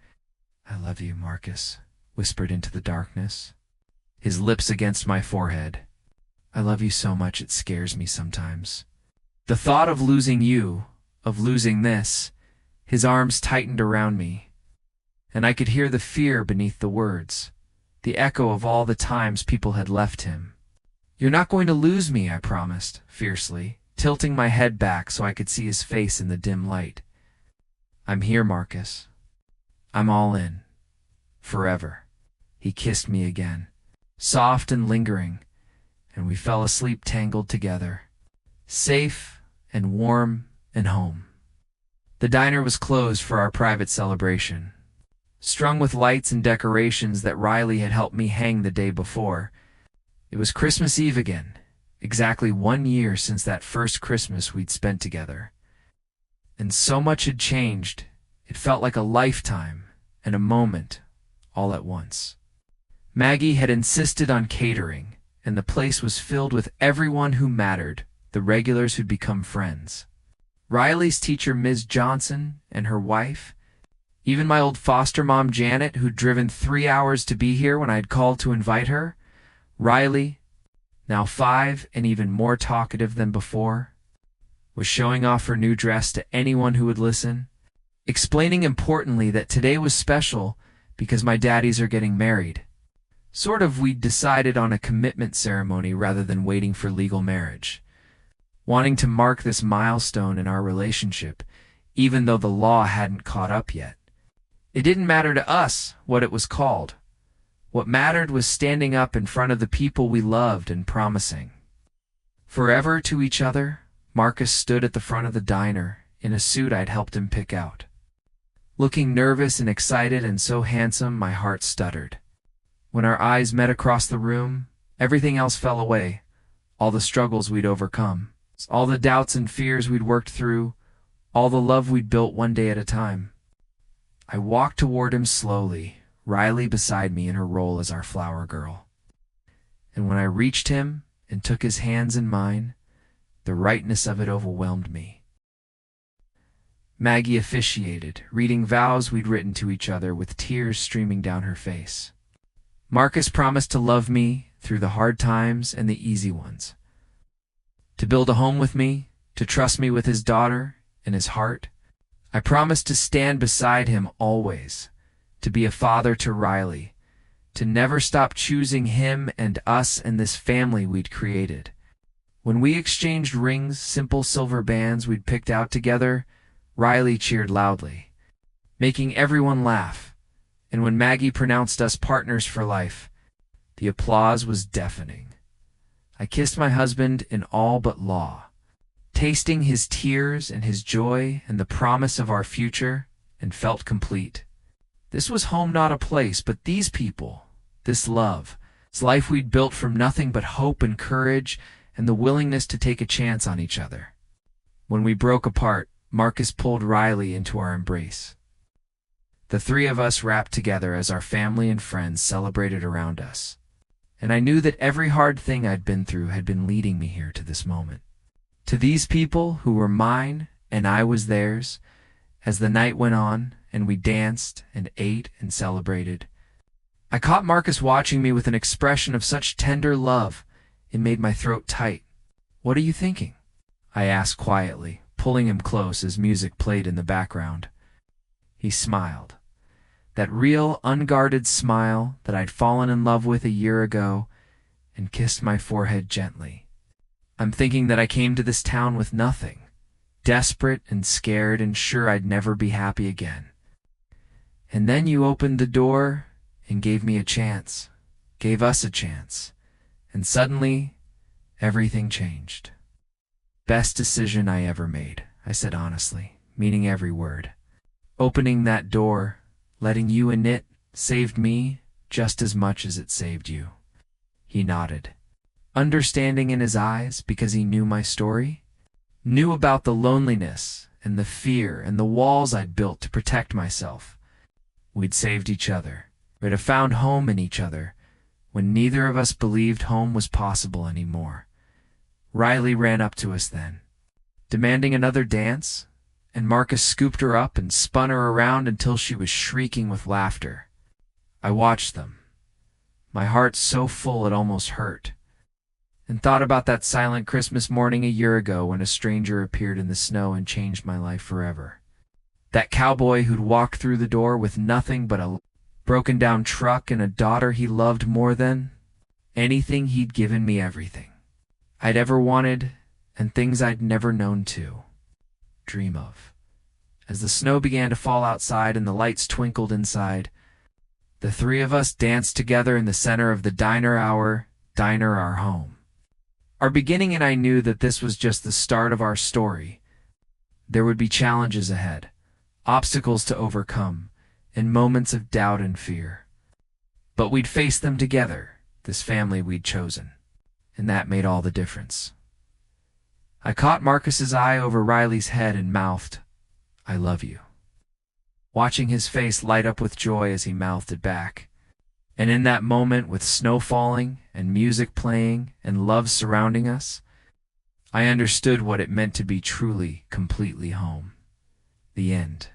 "I love you, Marcus," whispered into the darkness, his lips against my forehead. "I love you so much it scares me sometimes. The thought of losing you, of losing this." His arms tightened around me, and I could hear the fear beneath the words, the echo of all the times people had left him. "You're not going to lose me," I promised, fiercely, tilting my head back so I could see his face in the dim light. "I'm here, Marcus. I'm all in. Forever." He kissed me again, soft and lingering, and we fell asleep tangled together, safe and warm and home. The diner was closed for our private celebration, strung with lights and decorations that Riley had helped me hang the day before. It was Christmas Eve again, exactly 1 year since that first Christmas we'd spent together. And so much had changed, it felt like a lifetime and a moment all at once. Maggie had insisted on catering, and the place was filled with everyone who mattered, the regulars who'd become friends. Riley's teacher, Ms. Johnson, and her wife, even my old foster mom, Janet, who'd driven 3 hours to be here when I'd called to invite her. Riley, now 5 and even more talkative than before, was showing off her new dress to anyone who would listen, explaining importantly that today was special because my daddies are getting married. Sort of we'd decided on a commitment ceremony rather than waiting for legal marriage, wanting to mark this milestone in our relationship, even though the law hadn't caught up yet. It didn't matter to us what it was called. What mattered was standing up in front of the people we loved and promising forever to each other. Marcus stood at the front of the diner in a suit I'd helped him pick out. Looking nervous and excited and so handsome, my heart stuttered. When our eyes met across the room, everything else fell away. All the struggles we'd overcome, all the doubts and fears we'd worked through, all the love we'd built one day at a time. I walked toward him slowly, Riley beside me in her role as our flower girl. And when I reached him and took his hands in mine, the rightness of it overwhelmed me. Maggie officiated, reading vows we'd written to each other with tears streaming down her face. Marcus promised to love me through the hard times and the easy ones, to build a home with me, to trust me with his daughter and his heart. I promised to stand beside him always, to be a father to Riley, to never stop choosing him and us and this family we'd created. When we exchanged rings, simple silver bands we'd picked out together, Riley cheered loudly, making everyone laugh. And when Maggie pronounced us partners for life, the applause was deafening. I kissed my husband in all but law, tasting his tears and his joy and the promise of our future, and felt complete. This was home, not a place, but these people, this love, this life we'd built from nothing but hope and courage and the willingness to take a chance on each other. When we broke apart, Marcus pulled Riley into our embrace. The three of us wrapped together as our family and friends celebrated around us. And I knew that every hard thing I'd been through had been leading me here to this moment. To these people who were mine and I was theirs, as the night went on and we danced and ate and celebrated, I caught Marcus watching me with an expression of such tender love it made my throat tight. "What are you thinking?" I asked quietly, pulling him close as music played in the background. He smiled. That real, unguarded smile that I'd fallen in love with a year ago, and kissed my forehead gently. "I'm thinking that I came to this town with nothing, desperate and scared and sure I'd never be happy again. And then you opened the door and gave me a chance, gave us a chance, and suddenly everything changed." "Best decision I ever made," I said honestly, meaning every word. "Opening that door, letting you in it, saved me just as much as it saved you." He nodded, understanding in his eyes because he knew my story, knew about the loneliness and the fear and the walls I'd built to protect myself. We'd saved each other. We'd have found home in each other when neither of us believed home was possible anymore. Riley ran up to us then, demanding another dance, and Marcus scooped her up and spun her around until she was shrieking with laughter. I watched them, my heart so full it almost hurt, and thought about that silent Christmas morning a year ago when a stranger appeared in the snow and changed my life forever. That cowboy who'd walked through the door with nothing but a broken-down truck and a daughter he loved more than anything. He'd given me everything I'd ever wanted and things I'd never known to dream of. As the snow began to fall outside and the lights twinkled inside, the three of us danced together in the center of the diner, our home. Our beginning, and I knew that this was just the start of our story. There would be challenges ahead, obstacles to overcome, and moments of doubt and fear. But we'd face them together, this family we'd chosen, and that made all the difference. I caught Marcus's eye over Riley's head and mouthed, "I love you," watching his face light up with joy as he mouthed it back. And in that moment, with snow falling and music playing and love surrounding us, I understood what it meant to be truly, completely home. The end.